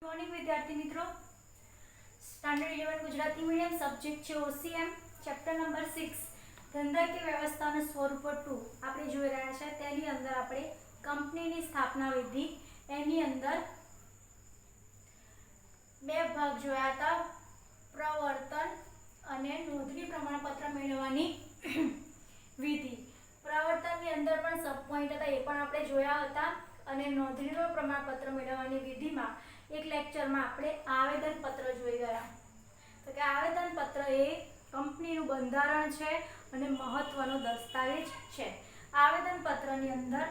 Morning विद्यार्थी मित्रों, standard 11 Gujarati medium subject है ओसीएम चैप्टर नंबर 6 ધંધાકીય વ્યવસ્થાનું સ્વરૂપ 2 આપણે જોઈ રહ્યા છે। તેની અંદર આપણે કંપનીની સ્થાપના વિધિ એની અંદર બે ભાગ જોયા હતા, પ્રવર્તન અને નોંધણી પ્રમાણપત્ર મેળવવાની વિધિ। પ્રવર્તનની અંદર પણ સબ પોઈન્ટ હતા, એ પણ આપણે જોયા હતા અને નોંધણીનું પ્રમાણપત્ર મેળવવાની વિધિમાં एक लेक्चर में આપણે आवेदन पत्र જોઈ ગયા। તો કે आवेदन पत्र એ કંપનીનું બંધારણ છે અને મહત્વનો દસ્તાવેજ છે। आवेदन પત્રની અંદર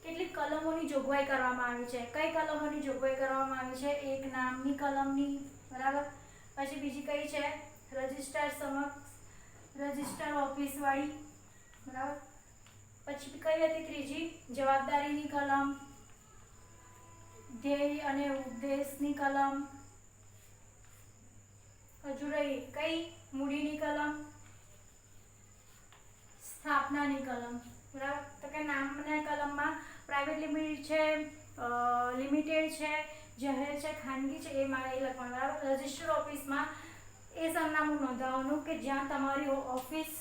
કેટલીક કલમોની જોગવાઈ કરવામાં આવી છે। કઈ કલમોની જોગવાઈ કરવામાં આવી છે? એક નામની કલમની, બરાબર, પછી બીજી કઈ છે? રજિસ્ટર સમક્ષ, રજિસ્ટર ઓફિસ વાળી, બરાબર, પછી કઈ હતી ત્રીજી? જવાબદારીની કલમ, ध्येय અને ઉદ્દેશની કલમ, હજુ રહી કઈ? મૂડીની કલમ, સ્થાપનાની કલમ, બરાબર। તો કે નામના કલમમાં પ્રાઇવેટ લિમિટેડ છે, જાહેર છે, ખાનગી છે, એ મારે લખવાનું, બરાબર। રજિસ્ટર ઓફિસમાં એ સરનામું નોંધાવવાનું કે જ્યાં તમારી ઓફિસ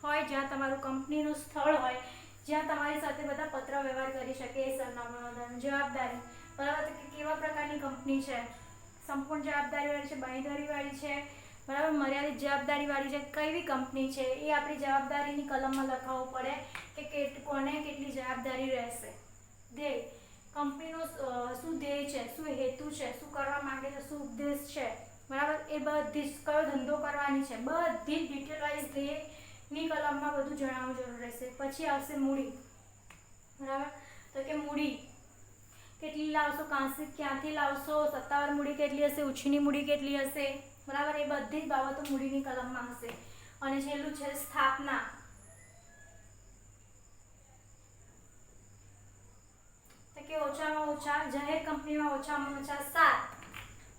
હોય, જ્યાં તમારું કંપનીનું સ્થળ હોય, જ્યાં તમારી સાથે બધા પત્ર વ્યવહાર કરી શકે, એ સરનામું નોંધાવવાનું। જવાબદારી, बराबर, तो केवा प्रकारनी कंपनी है? संपूर्ण जवाबदारी वाली है, बांयधरी वाली है, बराबर, मर्यादित जवाबदारी वाली है, कई भी कंपनी है ये अपनी जवाबदारी की कलम में लखावू पड़े कि कोने केटली जवाबदारी रहेशे। ध्येय, कंपनी शू ध्येय है, शू हेतु है, शू करवा मांगे छे, शू उद्देश है, बराबर, ए बधी कयो धंधो करवानी है, बधी डिटेल वाइज ध्येय नी कलम में बधुं जणावવું जरूर रहेशे। पछी आवशे मूडी, बराबर, तो के मूडी કેટલી લાવશો, ક્યાંથી લાવશો, સત્તાવાર મૂડી કેટલી હશે, ઉછીની મૂડી કેટલી હશે, બરાબર, એ બધી જ બાબતો મૂડીની કલમમાં હશે। અને છેલ્લું છે સ્થાપના, તો કે ઓછામાં ઓછા જાહેર કંપનીમાં ઓછામાં ઓછા 7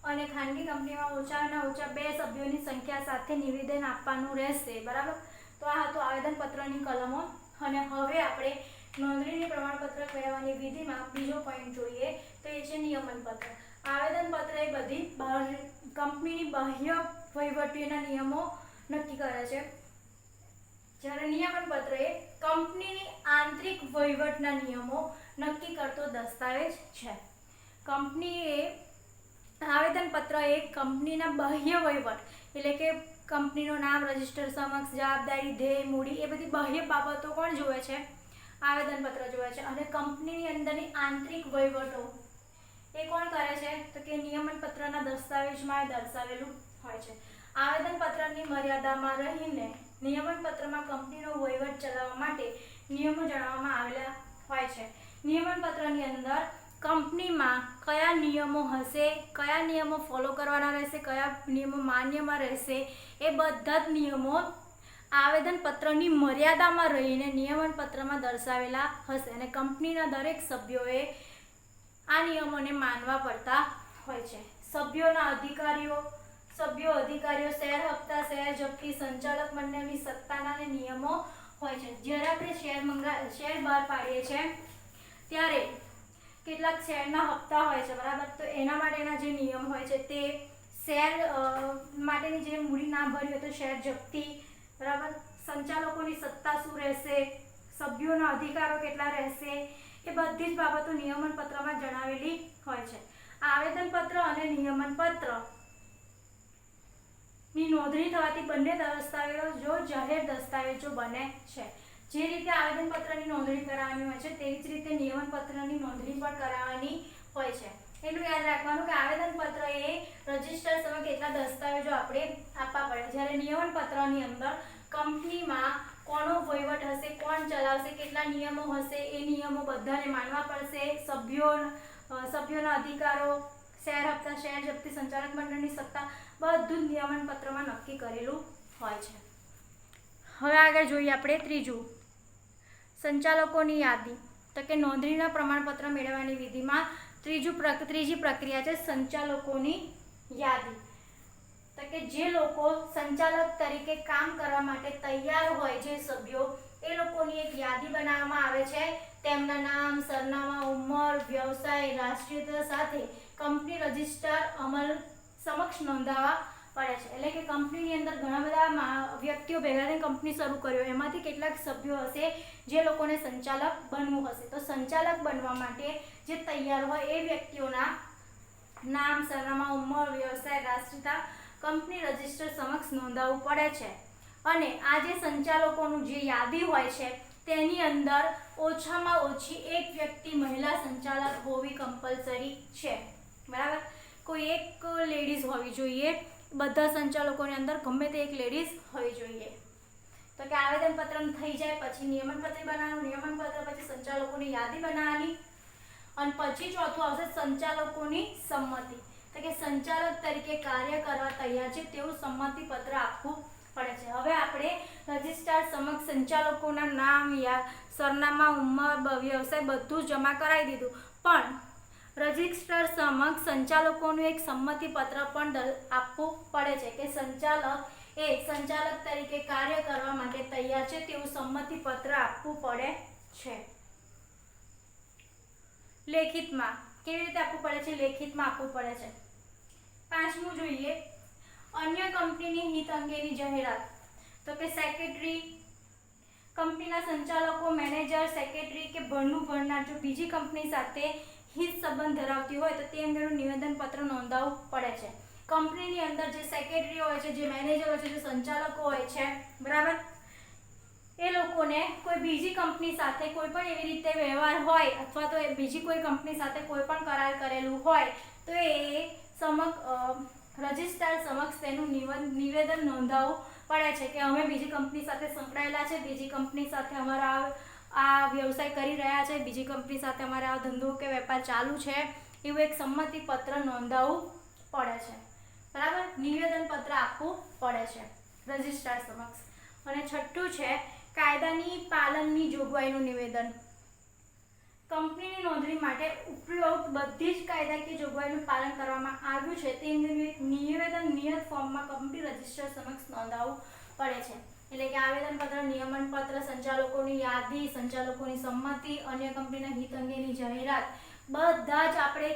અને ખાનગી કંપનીમાં ઓછામાં ઓછા 2 સભ્યોની સંખ્યા સાથે નિવેદન આપવાનું રહેશે, બરાબર। તો આ હતું આવેદનપત્રની કલમો। અને હવે આપણે નોંધણીની પ્રમાણપત્ર મેળવવાની વિધિમાં બીજો પોઈન્ટ જોઈએ, તો એ છે નિયમન પત્ર। આવેદન પત્ર એ બધી કંપનીની બાહ્ય વહીવટીના નિયમો નક્કી કરે છે, જ્યારે નિયમન પત્ર એ કંપનીની આંતરિક વહીવટના નિયમો નક્કી કરતો દસ્તાવેજ છે। કંપની એ આવેદન પત્ર એ કંપનીના બાહ્ય વહીવટ એટલે કે કંપનીનું નામ, રજિસ્ટર સમક્ષ, જવાબદારી, ધ્યેય, મૂડી, એ બધી બાહ્ય બાબતો કોણ જોવે છે? आवेदन पत्र जोए छे। अने कंपनी अंदरनी आंतरिक वहीवटो ए कोण करे छे? तो के नियमन पत्रना दस्तावेजमां दर्शावेलुं होय छे। आवेदन पत्रनी मर्यादामां रहीने नियमन पत्रमा कंपनीनो वहीवट चलाववा माटे नियमो जणाववामां आवेला होय छे। नियमन पत्रनी अंदर कंपनीमां कया नियमो हशे, कया नियमो फॉलो करवाना रहेशे, कया नियमो मान्यमां रहेशे, ए बधा ज नियमो आवेदन पत्रनी मर्यादामां रहीने नियमन पत्रमा दर्शावेला हशे अने कंपनीना दरेक सभ्योए आ नियमोने मानवा पड़ता होय छे। सभ्योना अधिकारीओ शेर हप्ता, शेर जप्ती, संचालक मंडळनी सत्ताना नियमो होय छे। ज्यारे आपणे शेर बहार पाडीए छे त्यारे કેટલાક શેરના હપ્તા હોય છે, બરાબર, તો એના માટેના જે નિયમ હોય છે તે શેર માટેની જે મૂડી ના ભરી હોય તો શેર જપ્તી, बराबर, संचालकोनी सत्ता शू रहेशे, सभ्योना अधिकारो केटला रहेशे, ए बधी ज बाबतो नियमन पत्रमा जणावेली होय छे। आवेदन पत्र अने नियमन पत्र नी नोंधणी थवाथी बंने दस्तावेजो जाहेर दस्तावेजो बने छे। जे रीते आवेदन पत्रनी नोंधणी करावવાની હોય છે તેવી જ રીતે નિયમન પત્રની નોંધણી પણ કરાવવાની હોય છે। એટલું યાદ રાખવાનું કે આવેદન પત્ર એ રજિસ્ટર સમય કેટલા દસ્તાવેજો આપણે આપવા પડે, જ્યારે નિયમન પત્રની અંદર કંપનીમાં કોનો વહીવટ હશે, કોણ ચલાવશે, કેટલા નિયમો હશે, એ નિયમો બધાને માનવા પડશે। સભ્યોના અધિકારો, શેર હપ્તા, શેર જપ્તી, સંચાલક મંડળની સત્તા બધું નિયમન પત્રમાં નક્કી કરેલું હોય છે। હવે આગળ જોઈએ આપણે ત્રીજું, સંચાલકોની यादी। तो कि नोंधणीना प्रमाणपत्र मेळववानी विधिमां ત્રીજી प्रक्रिया है संचालकोनी यादी। तो कि जे लोको संचालक तरीके काम करवा माटे तैयार होय जे सभ्यो, ए એ લોકોની એક યાદી બનાવવામાં આવે છે. તેમના નામ, સરનામા, ઉંમર, વ્યવસાય, રાષ્ટ્રીયતા સાથે કંપની રજિસ્ટર અમલ સમક્ષ નોંધાવવા પડે છે. એટલે કે કંપનીની અંદર ઘણા બધા વ્યક્તિઓ ભેગા થઈને કંપની શરૂ કર્યો, એમાંથી કેટલાક સભ્યો હશે જે લોકોને સંચાલક બનવું હશે. તો સંચાલક બનવા માટે જે તૈયાર હોય એ વ્યક્તિઓના નામ, સરનામા, ઉંમર, વ્યવસાય, રાષ્ટ્રીયતા કંપની રજિસ્ટર સમક્ષ નોંધાવવું પડે છે. અને આ જે સંચાલકોનું જે યાદી હોય છે તેની અંદર ઓછામાં ઓછી એક વ્યક્તિ મહિલા સંચાલક હોવી કમ્પલસરી છે. બરાબર, કોઈ એક લેડીઝ હોવી જોઈએ. બધા સંચાલકોની અંદર ગમે તે એક લેડીઝ હોવી જોઈએ. તો કે આવેદનપત્ર થઈ જાય પછી નિયમનપત્ર બનાવવાનું, નિયમનપત્ર પછી સંચાલકોની યાદી બનાવવાની, અને પછી ચોથું આવશે સંચાલકોની સંમતિ. તો કે સંચાલક તરીકે કાર્ય કરવા તૈયાર છે તેવું સંમતિ પત્ર આપવું પડે છે. હવે આપણે રજિસ્ટ્રાર સમક્ષ સંચાલકોના નામ, સરનામા, ઉંમર, વ્યવસાય બધું જમા કરાવી દીધું, પણ રજિસ્ટ્રાર સમક્ષ સંચાલકોનું એક સંમતિ પત્ર પણ આપવું પડે છે કે સંચાલક એ સંચાલક તરીકે કાર્ય કરવા માટે તૈયાર છે તેવું સંમતિ પત્ર આપવું પડે છે. લેખિતમાં કેવી રીતે આપવું પડે છે? લેખિતમાં આપવું પડે છે. પાંચમું જોઈએ, અન્ય કંપનીની હિત અંગેની જાહેરાત. તો કે સેક્રેટરી, કંપનીના સંચાલકો, મેનેજર, સેક્રેટરી કે ભરનું ભરનાર જો બીજી કંપની સાથે હિત સંબંધ ધરાવતી હોય તો તે અંગેનું નિવેદન પત્ર નોંધાવવું પડે છે. કંપનીની અંદર જે સેક્રેટરી હોય છે, જે મેનેજર હોય છે, જે સંચાલકો હોય છે, બરાબર, એ લોકોને કોઈ બીજી કંપની સાથે કોઈ પણ એવી રીતે વ્યવહાર હોય અથવા તો બીજી કોઈ કંપની સાથે કોઈ પણ કરાર કરેલું હોય તો એ રજિસ્ટ્રાર સમક્ષ તેનું નિવેદન નોંધાવવું પડે છે કે અમે બીજી કંપની સાથે સંકળાયેલા છે, બીજી કંપની સાથે અમારા આ વ્યવસાય કરી રહ્યા છે, બીજી કંપની સાથે અમારે આ ધંધો કે વેપાર ચાલુ છે, એવું એક સંમતિ પત્ર નોંધાવવું પડે છે. બરાબર, નિવેદન પત્ર આપવું પડે છે રજિસ્ટ્રાર સમક્ષ. અને છઠ્ઠું છે કાયદાની પાલનની જોગવાઈનું નિવેદન. કંપનીની નોંધણી માટે ઉપરોક્ત બધી જ કાયદાકીય જોગવાઈનું પાલન કરવામાં આવ્યું છે તે નિવેદન નિયત ફોર્મમાં કંપની રજિસ્ટર સમક્ષ નોંધાવવું પડે છે. એટલે કે આવેદનપત્ર, નિયમનપત્ર, સંચાલકોની યાદી, સંચાલકોની સંમતિ, અન્ય કંપનીના હિત અંગેની જાહેરાત બધા જ આપણે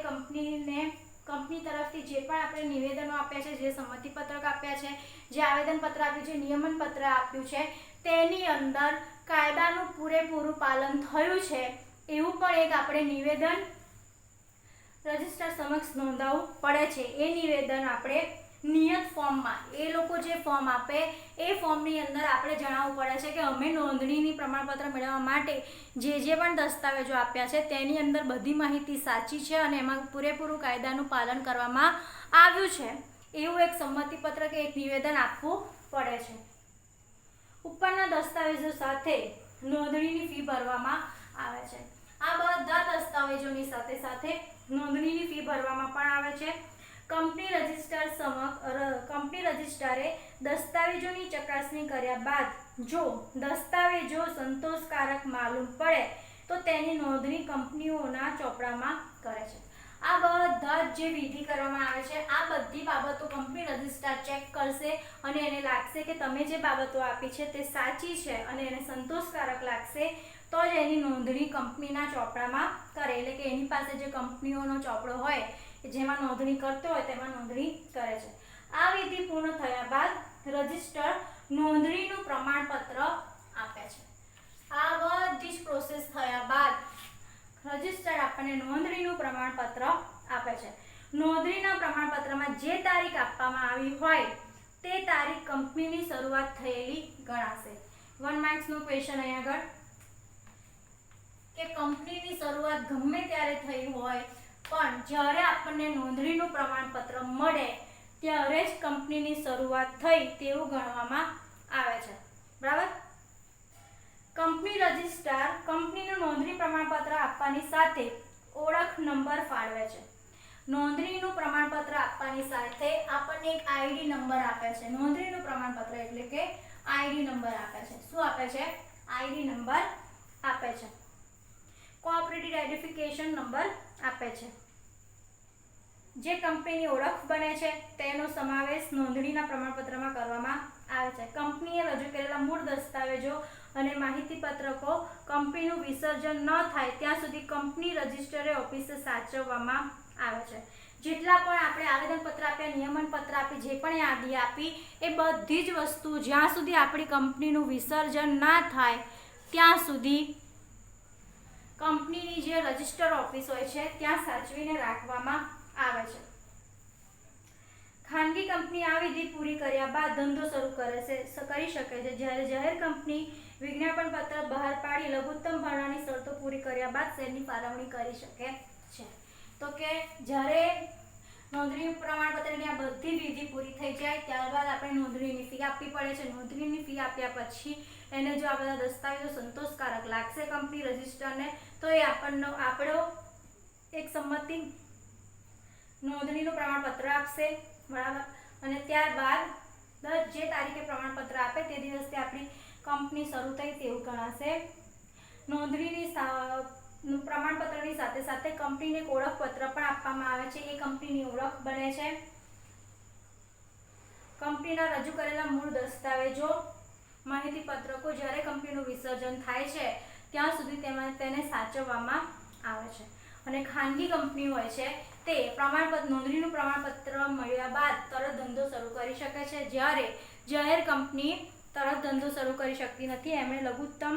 કંપની તરફથી જે પણ આપણે નિવેદનો આપ્યા છે, જે સંમતિપત્રક આપ્યા છે, જે આવેદનપત્ર આપ્યું છે, નિયમનપત્ર આપ્યું છે, તેની અંદર કાયદાનું પૂરેપૂરું પાલન થયું છે એવું પણ એક આપણે નિવેદન રજિસ્ટ્રાર સમક્ષ નોંધાવવું પડે છે. એ નિવેદન આપણે નિયત ફોર્મમાં, એ લોકો જે ફોર્મ આપે એ ફોર્મની અંદર આપણે જણાવવું પડે છે કે અમે નોંધણીની પ્રમાણપત્ર મેળવવા માટે જે પણ દસ્તાવેજો આપ્યા છે તેની અંદર બધી માહિતી સાચી છે અને એમાં પૂરેપૂરું કાયદાનું પાલન કરવામાં આવ્યું છે એવું એક સંમતિપત્ર કે એક નિવેદન આપવું પડે છે. ઉપરના દસ્તાવેજો સાથે નોંધણીની ફી ભરવામાં આવે છે. આ બધા દસ્તાવેજોની સાથે સાથે નોંધણીની ફી ભરવામાં પણ આવે છે. કંપની રજિસ્ટ્રારે દસ્તાવેજોની ચકાસણી કર્યા બાદ જો દસ્તાવેજો સંતોષકારક માલુમ પડે તો તેની નોંધણી કંપનીઓના ચોપડામાં કરે છે. આ બધા જે વિધિ કરવામાં આવે છે આ બધી બાબતો કંપની રજિસ્ટ્રાર ચેક કરશે અને એને લાગશે કે તમે જે બાબતો આપી છે તે સાચી છે અને એને સંતોષકારક લાગશે તો જ એની નોંધણી કંપનીના ચોપડામાં કરે. એટલે કે એની પાસે જે કંપનીઓનો ચોપડો હોય જેમાં નોંધણી કરતો હોય તેમાં નોંધણી કરે છે. આ વિધિ પૂર્ણ થયા બાદ રજિસ્ટર નોંધણીનું પ્રમાણપત્ર આપે છે. આ બધી જ પ્રોસેસ થયા બાદ રજિસ્ટર આપણને નોંધણીનું પ્રમાણપત્ર આપે છે. નોંધણીના પ્રમાણપત્રમાં જે તારીખ આપવામાં આવી હોય તે તારીખ કંપનીની શરૂઆત થયેલી ગણાશે. 1 માર્ક્સનો ક્વેશ્ચન અહીંયા આગળ કે કંપનીની શરૂઆત ગમે ત્યારે થઈ હોય પણ જ્યારે આપણને નોંધણીનું પ્રમાણપત્ર મળે ત્યારે જ કંપનીની શરૂઆત થઈ તેવું ગણવામાં આવે છે. બરાબર, કંપની રજિસ્ટ્રાર કંપનીનું નોંધણી પ્રમાણપત્ર આપવાની સાથે ઓળખ નંબર ફાળવે છે. નોંધણીનું પ્રમાણપત્ર આપવાની સાથે આપણને એક આઈડી નંબર આપે છે. નોંધણીનું પ્રમાણપત્ર એટલે કે આઈડી નંબર આપે છે. શું આપે છે? આઈડી નંબર આપે છે. કોઓપરેટિવ આઇડેન્ટિફિકેશન નંબર આપે છે. જે કંપનીની ઓળખ બને છે તેનો સમાવેશ નોંધણીના પ્રમાણપત્રમાં કરવામાં આવે છે. કંપનીએ રજૂ કરેલા મૂળ દસ્તાવેજો અને માહિતી પત્રકો કંપનીનું વિસર્જન ન થાય ત્યાં સુધી કંપની રજિસ્ટરે ઓફિસે સાચવવામાં આવે છે. જેટલા પણ આપણે આવેદનપત્ર આપ્યા, નિયમન પત્ર આપી, જે પણ યાદી આપી, એ બધી જ વસ્તુ જ્યાં સુધી આપણી કંપનીનું વિસર્જન ના થાય ત્યાં સુધી કંપનીની જે રજિસ્ટર ઓફિસ હોય છે ત્યાં સાચવીને રાખવામાં આવે છે. ખાનગી કંપની આ વિધિ પૂરી કર્યા બાદ ધંધો શરૂ કરી શકે છે. જ્યારે જાહેર કંપની વિજ્ઞાપન પત્ર બહાર પાડી લઘુત્તમ ભરણાની શરતો પૂરી કર્યા બાદ શેરની ફાળવણી કરી શકે છે. તો કે જ્યારે નોંધણી પ્રમાણપત્રની આ બધી વિધિ પૂરી થઈ જાય ત્યારબાદ આપણે નોંધણીની ફી આપવી પડે છે. નોંધણીની ફી આપ્યા પછી એને જો આ બધા દસ્તાવેજો સંતોષકારક લાગશે કંપની રજિસ્ટરને તો એ આપણો એક સંમતિ નોંધણીનું પ્રમાણપત્ર આપશે, બરાબર. અને ત્યારબાદ જે તારીખે પ્રમાણપત્ર આપે તે દિવસથી આપણી કંપની શરૂ થઈ તેવું ગણાશે. નોંધણીની પ્રમાણપત્રની સાથે સાથે કંપનીને એક ઓળખપત્ર પણ આપવામાં આવે છે. એ કંપનીની ઓળખ બને છે. કંપનીના રજૂ કરેલા મૂળ દસ્તાવેજો, માહિતી પત્રકો જ્યારે કંપનીનું વિસર્જન થાય છે ત્યાં સુધી તેને સાચવવામાં આવે છે. અને ખાનગી કંપની હોય છે તે નોંધણીનું પ્રમાણપત્ર મળ્યા બાદ તરત ધંધો શરૂ કરી શકે છે. જ્યારે જાહેર કંપની તરત ધંધો શરૂ કરી શકતી નથી. એમણે લઘુત્તમ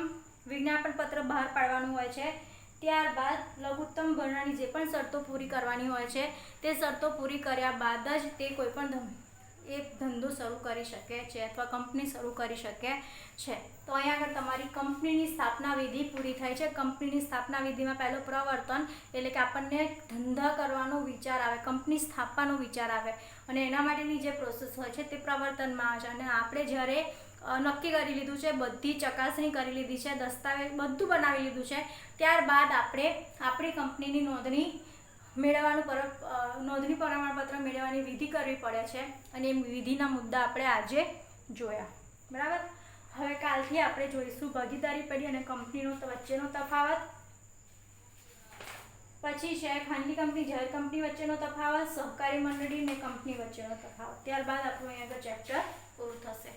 વિજ્ઞાપન પત્ર બહાર પાડવાનું હોય છે. ત્યારબાદ લઘુત્તમ ભરણાની જે પણ શરતો પૂરી કરવાની હોય છે તે શરતો પૂરી કર્યા બાદ જ તે કોઈ પણ ધંધો શરૂ કરી શકે છે અથવા કંપની શરૂ કરી શકે છે. તો અહીંયા આગળ તમારી કંપનીની સ્થાપના વિધિ પૂરી થાય છે. કંપનીની સ્થાપના વિધિમાં પહેલું પ્રવર્તન એટલે કે આપણને ધંધા કરવાનો વિચાર આવે, કંપની સ્થાપવાનો વિચાર આવે અને એના માટેની જે પ્રોસેસ હોય છે તે પ્રવર્તનમાં આવે છે. અને આપણે જ્યારે નક્કી કરી લીધું છે, બધી ચકાસણી કરી લીધી છે, દસ્તાવેજ બધું બનાવી લીધું છે, ત્યારબાદ આપણે આપણી કંપનીની નોંધણી પ્રમાણપત્ર મેળવવાની વિધિ કરવી પડે છે. અને એ વિધિના મુદ્દા આપણે આજે જોયા, બરાબર. હવે કાલથી આપણે જોઈશું ભાગીદારી પેઢી અને કંપનીનો વચ્ચેનો તફાવત, પછી છે ખાનગી કંપની જાહેર કંપની વચ્ચેનો તફાવત, સહકારી મંડળી અને કંપની વચ્ચેનો તફાવત. ત્યારબાદ આપણું અહીંયા ચેપ્ટર પૂરું થશે.